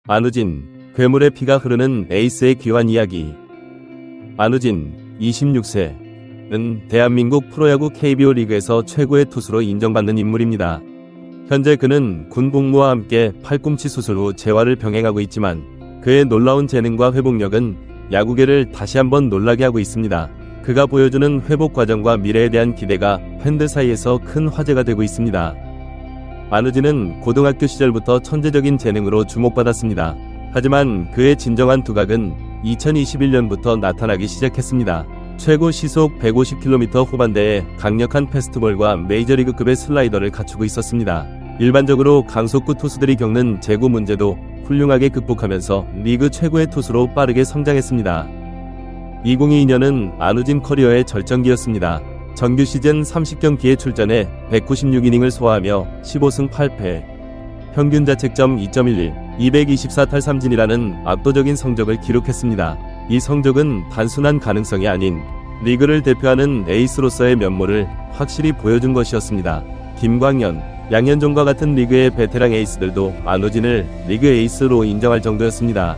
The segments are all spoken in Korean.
안우진, 괴물의 피가 흐르는 에이스의 귀환 이야기. 안우진, 26세는 대한민국 프로야구 KBO 리그에서 최고의 투수로 인정받는 인물입니다. 현재 그는 군 복무와 함께 팔꿈치 수술 후 재활을 병행하고 있지만 그의 놀라운 재능과 회복력은 야구계를 다시 한번 놀라게 하고 있습니다. 그가 보여주는 회복 과정과 미래에 대한 기대가 팬들 사이에서 큰 화제가 되고 있습니다. 안우진은 고등학교 시절부터 천재적인 재능으로 주목받았습니다. 하지만 그의 진정한 두각은 2021년부터 나타나기 시작했습니다. 최고 시속 150km 후반대에 강력한 패스트볼과 메이저리그급의 슬라이더를 갖추고 있었습니다. 일반적으로 강속구 투수들이 겪는 제구 문제도 훌륭하게 극복하면서 리그 최고의 투수로 빠르게 성장했습니다. 2022년은 안우진 커리어의 절정기였습니다. 정규 시즌 30경기에 출전해 196이닝을 소화하며 15승 8패, 평균 자책점 2.11, 224탈삼진이라는 압도적인 성적을 기록했습니다. 이 성적은 단순한 가능성이 아닌 리그를 대표하는 에이스로서의 면모를 확실히 보여준 것이었습니다. 김광현, 양현종과 같은 리그의 베테랑 에이스들도 안우진을 리그 에이스로 인정할 정도였습니다.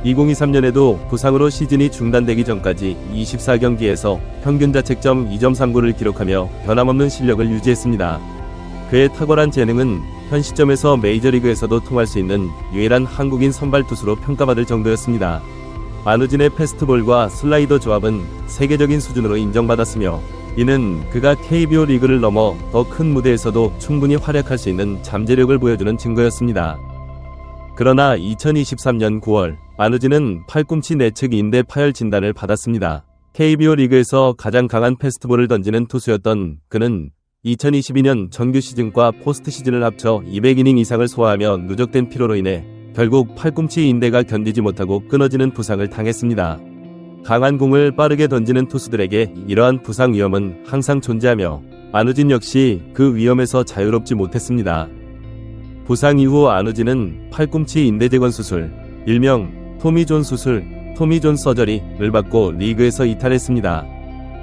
2023년에도 부상으로 시즌이 중단되기 전까지 24경기에서 평균 자책점 2.39를 기록하며 변함없는 실력을 유지했습니다. 그의 탁월한 재능은 현 시점에서 메이저리그에서도 통할 수 있는 유일한 한국인 선발 투수로 평가받을 정도였습니다. 안우진의 패스트볼과 슬라이더 조합은 세계적인 수준으로 인정받았으며 이는 그가 KBO 리그를 넘어 더 큰 무대에서도 충분히 활약할 수 있는 잠재력을 보여주는 증거였습니다. 그러나 2023년 9월 안우진은 팔꿈치 내측 인대 파열 진단을 받았습니다. KBO 리그에서 가장 강한 패스트볼을 던지는 투수였던 그는 2022년 정규 시즌과 포스트 시즌을 합쳐 200이닝 이상을 소화하며 누적된 피로로 인해 결국 팔꿈치 인대가 견디지 못하고 끊어지는 부상을 당했습니다. 강한 공을 빠르게 던지는 투수들에게 이러한 부상 위험은 항상 존재하며 안우진 역시 그 위험에서 자유롭지 못했습니다. 부상 이후 안우진은 팔꿈치 인대 재건 수술, 일명 토미존 수술, 토미존 서저리를 받고 리그에서 이탈했습니다.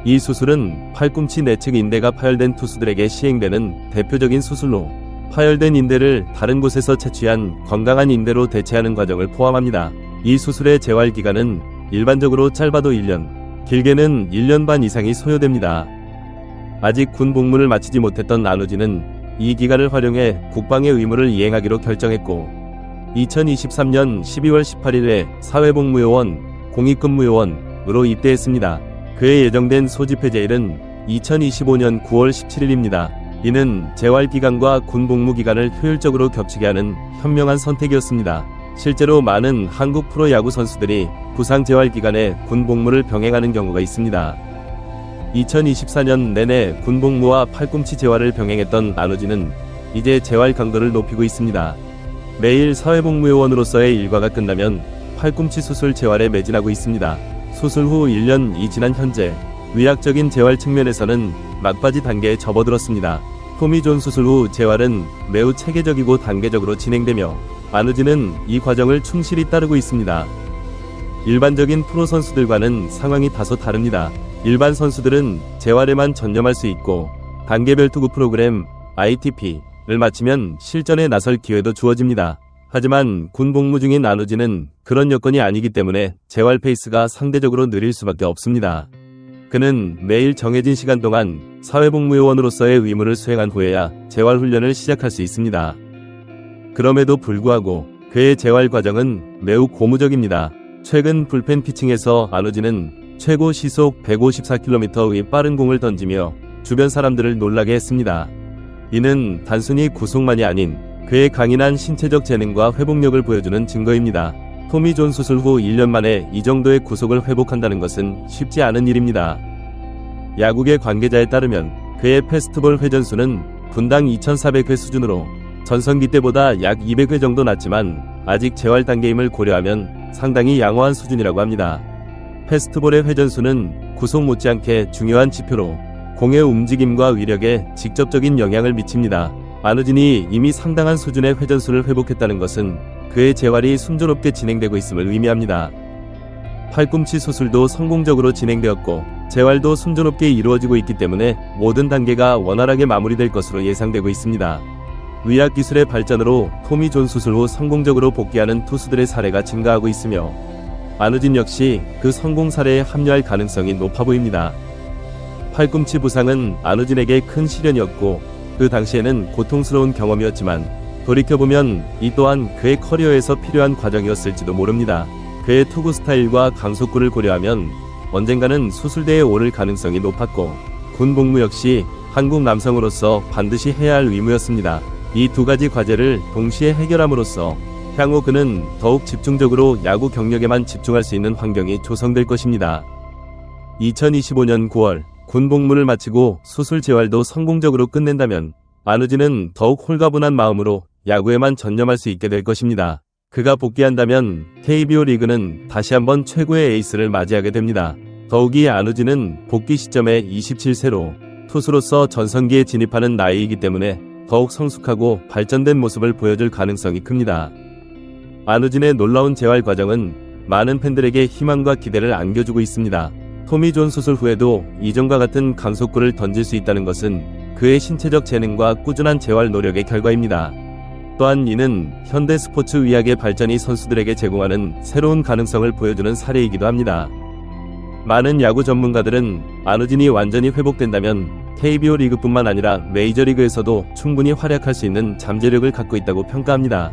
이 수술은 팔꿈치 내측 인대가 파열된 투수들에게 시행되는 대표적인 수술로 파열된 인대를 다른 곳에서 채취한 건강한 인대로 대체하는 과정을 포함합니다. 이 수술의 재활 기간은 일반적으로 짧아도 1년, 길게는 1년 반 이상이 소요됩니다. 아직 군 복무를 마치지 못했던 안우진은 이 기간을 활용해 국방의 의무를 이행하기로 결정했고 2023년 12월 18일에 사회복무요원, 공익근무요원으로 입대했습니다. 그의 예정된 소집 해제일은 2025년 9월 17일입니다. 이는 재활기간과 군복무기간을 효율적으로 겹치게 하는 현명한 선택이었습니다. 실제로 많은 한국 프로야구 선수들이 부상 재활기간에 군복무를 병행하는 경우가 있습니다. 2024년 내내 군복무와 팔꿈치 재활을 병행했던 안우진은 이제 재활 강도를 높이고 있습니다. 매일 사회복무요원으로서의 일과가 끝나면 팔꿈치 수술 재활에 매진하고 있습니다. 수술 후 1년이 지난 현재 의학적인 재활 측면에서는 막바지 단계에 접어들었습니다. 토미존 수술 후 재활은 매우 체계적이고 단계적으로 진행되며 안우진은 이 과정을 충실히 따르고 있습니다. 일반적인 프로 선수들과는 상황이 다소 다릅니다. 일반 선수들은 재활에만 전념할 수 있고 단계별 투구 프로그램 ITP를 마치면 실전에 나설 기회도 주어집니다. 하지만 군 복무 중인 안우진은 그런 여건이 아니기 때문에 재활 페이스가 상대적으로 느릴 수밖에 없습니다. 그는 매일 정해진 시간 동안 사회복무요원으로서의 의무를 수행한 후에야 재활 훈련을 시작할 수 있습니다. 그럼에도 불구하고 그의 재활 과정은 매우 고무적입니다. 최근 불펜 피칭에서 안우진은 최고 시속 154km의 빠른 공을 던지며 주변 사람들을 놀라게 했습니다. 이는 단순히 구속만이 아닌 그의 강인한 신체적 재능과 회복력을 보여주는 증거입니다. 토미존 수술 후 1년 만에 이 정도의 구속을 회복한다는 것은 쉽지 않은 일입니다. 야구계 관계자에 따르면 그의 패스트볼 회전수는 분당 2400회 수준으로 전성기 때보다 약 200회 정도 낮지만 아직 재활 단계임을 고려하면 상당히 양호한 수준이라고 합니다. 패스트볼의 회전수는 구속 못지않게 중요한 지표로 공의 움직임과 위력에 직접적인 영향을 미칩니다. 안우진이 이미 상당한 수준의 회전수를 회복했다는 것은 그의 재활이 순조롭게 진행되고 있음을 의미합니다. 팔꿈치 수술도 성공적으로 진행되었고 재활도 순조롭게 이루어지고 있기 때문에 모든 단계가 원활하게 마무리될 것으로 예상되고 있습니다. 의학기술의 발전으로 토미 존 수술 후 성공적으로 복귀하는 투수들의 사례가 증가하고 있으며 안우진 역시 그 성공 사례에 합류할 가능성이 높아 보입니다. 팔꿈치 부상은 안우진에게 큰 시련이었고 그 당시에는 고통스러운 경험이었지만 돌이켜보면 이 또한 그의 커리어에서 필요한 과정이었을지도 모릅니다. 그의 투구 스타일과 강속구를 고려하면 언젠가는 수술대에 오를 가능성이 높았고 군 복무 역시 한국 남성으로서 반드시 해야 할 의무였습니다. 이 두 가지 과제를 동시에 해결함으로써 향후 그는 더욱 집중적으로 야구 경력에만 집중할 수 있는 환경이 조성될 것입니다. 2025년 9월 군 복무를 마치고 수술 재활도 성공적으로 끝낸다면 안우진은 더욱 홀가분한 마음으로 야구에만 전념할 수 있게 될 것입니다. 그가 복귀한다면 KBO 리그는 다시 한번 최고의 에이스를 맞이하게 됩니다. 더욱이 안우진은 복귀 시점에 27세로 투수로서 전성기에 진입하는 나이이기 때문에 더욱 성숙하고 발전된 모습을 보여줄 가능성이 큽니다. 안우진의 놀라운 재활 과정은 많은 팬들에게 희망과 기대를 안겨주고 있습니다. 토미 존 수술 후에도 이전과 같은 강속구를 던질 수 있다는 것은 그의 신체적 재능과 꾸준한 재활 노력의 결과입니다. 또한 이는 현대 스포츠 의학의 발전이 선수들에게 제공하는 새로운 가능성을 보여주는 사례이기도 합니다. 많은 야구 전문가들은 안우진이 완전히 회복된다면 KBO 리그뿐만 아니라 메이저리그에서도 충분히 활약할 수 있는 잠재력을 갖고 있다고 평가합니다.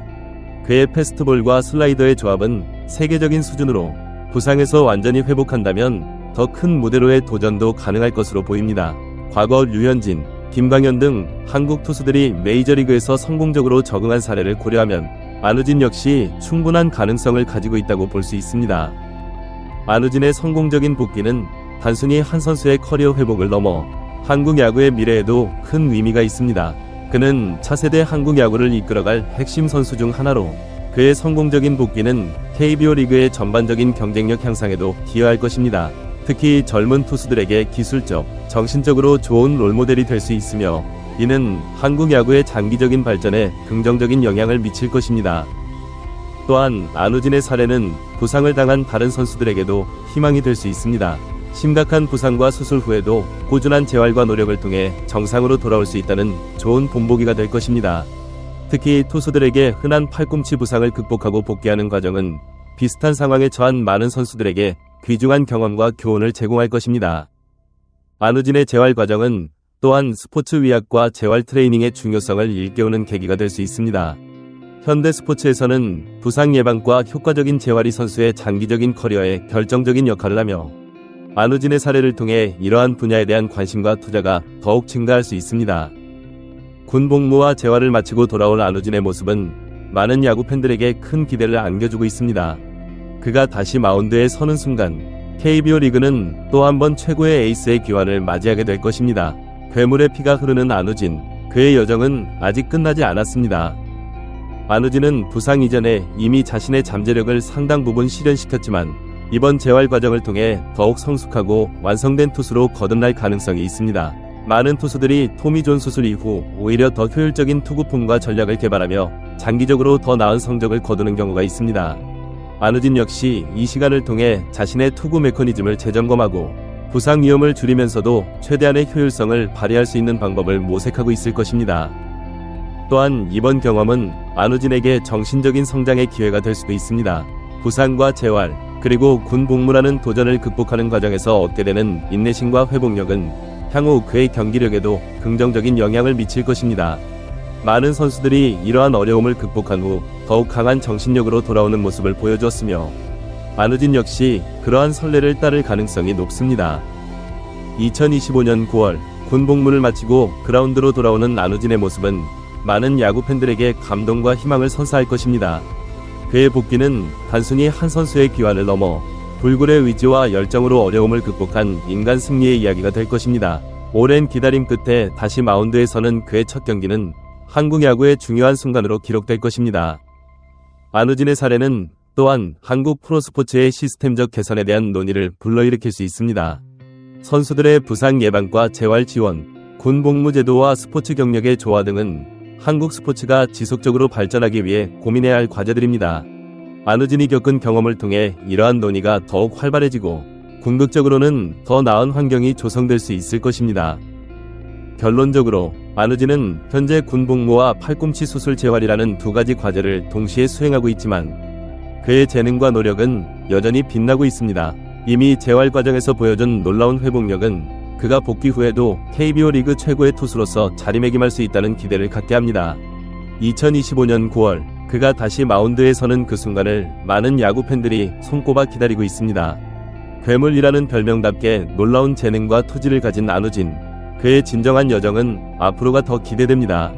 그의 패스트볼과 슬라이더의 조합은 세계적인 수준으로 부상에서 완전히 회복한다면 더 큰 무대로의 도전도 가능할 것으로 보입니다. 과거 류현진, 김광현 등 한국 투수들이 메이저리그에서 성공적으로 적응한 사례를 고려하면 안우진 역시 충분한 가능성을 가지고 있다고 볼 수 있습니다. 안우진의 성공적인 복귀는 단순히 한 선수의 커리어 회복을 넘어 한국 야구의 미래에도 큰 의미가 있습니다. 그는 차세대 한국 야구를 이끌어갈 핵심 선수 중 하나로 그의 성공적인 복귀는 KBO 리그의 전반적인 경쟁력 향상에도 기여할 것입니다. 특히 젊은 투수들에게 기술적, 정신적으로 좋은 롤모델이 될 수 있으며 이는 한국 야구의 장기적인 발전에 긍정적인 영향을 미칠 것입니다. 또한 안우진의 사례는 부상을 당한 다른 선수들에게도 희망이 될 수 있습니다. 심각한 부상과 수술 후에도 꾸준한 재활과 노력을 통해 정상으로 돌아올 수 있다는 좋은 본보기가 될 것입니다. 특히 투수들에게 흔한 팔꿈치 부상을 극복하고 복귀하는 과정은 비슷한 상황에 처한 많은 선수들에게 귀중한 경험과 교훈을 제공할 것입니다. 안우진의 재활 과정은 또한 스포츠 의학과 재활 트레이닝의 중요성을 일깨우는 계기가 될 수 있습니다. 현대 스포츠에서는 부상 예방과 효과적인 재활이 선수의 장기적인 커리어에 결정적인 역할을 하며 안우진의 사례를 통해 이러한 분야에 대한 관심과 투자가 더욱 증가할 수 있습니다. 군 복무와 재활을 마치고 돌아온 안우진의 모습은 많은 야구 팬들에게 큰 기대를 안겨주고 있습니다. 그가 다시 마운드에 서는 순간 KBO 리그는 또 한 번 최고의 에이스의 귀환을 맞이하게 될 것입니다. 괴물의 피가 흐르는 안우진, 그의 여정은 아직 끝나지 않았습니다. 안우진은 부상 이전에 이미 자신의 잠재력을 상당 부분 실현시켰지만 이번 재활 과정을 통해 더욱 성숙하고 완성된 투수로 거듭날 가능성이 있습니다. 많은 투수들이 토미 존 수술 이후 오히려 더 효율적인 투구폼과 전략을 개발하며 장기적으로 더 나은 성적을 거두는 경우가 있습니다. 안우진 역시 이 시간을 통해 자신의 투구 메커니즘을 재점검하고 부상 위험을 줄이면서도 최대한의 효율성을 발휘할 수 있는 방법을 모색하고 있을 것입니다. 또한 이번 경험은 안우진에게 정신적인 성장의 기회가 될 수도 있습니다. 부상과 재활, 그리고 군 복무라는 도전을 극복하는 과정에서 얻게 되는 인내심과 회복력은 향후 그의 경기력에도 긍정적인 영향을 미칠 것입니다. 많은 선수들이 이러한 어려움을 극복한 후 더욱 강한 정신력으로 돌아오는 모습을 보여주었으며 안우진 역시 그러한 선례를 따를 가능성이 높습니다. 2025년 9월 군 복무를 마치고 그라운드로 돌아오는 안우진의 모습은 많은 야구 팬들에게 감동과 희망을 선사할 것입니다. 그의 복귀는 단순히 한 선수의 귀환을 넘어 불굴의 의지와 열정으로 어려움을 극복한 인간 승리의 이야기가 될 것입니다. 오랜 기다림 끝에 다시 마운드에 서는 그의 첫 경기는 한국 야구의 중요한 순간으로 기록될 것입니다. 안우진의 사례는 또한 한국 프로스포츠의 시스템적 개선에 대한 논의를 불러일으킬 수 있습니다. 선수들의 부상 예방과 재활 지원, 군 복무 제도와 스포츠 경력의 조화 등은 한국 스포츠가 지속적으로 발전하기 위해 고민해야 할 과제들입니다. 안우진이 겪은 경험을 통해 이러한 논의가 더욱 활발해지고 궁극적으로는 더 나은 환경이 조성될 수 있을 것입니다. 결론적으로 안우진은 현재 군복무와 팔꿈치 수술 재활이라는 두 가지 과제를 동시에 수행하고 있지만 그의 재능과 노력은 여전히 빛나고 있습니다. 이미 재활 과정에서 보여준 놀라운 회복력은 그가 복귀 후에도 KBO 리그 최고의 투수로서 자리매김할 수 있다는 기대를 갖게 합니다. 2025년 9월 그가 다시 마운드에 서는 그 순간을 많은 야구 팬들이 손꼽아 기다리고 있습니다. 괴물이라는 별명답게 놀라운 재능과 투지를 가진 안우진, 그의 진정한 여정은 앞으로가 더 기대됩니다.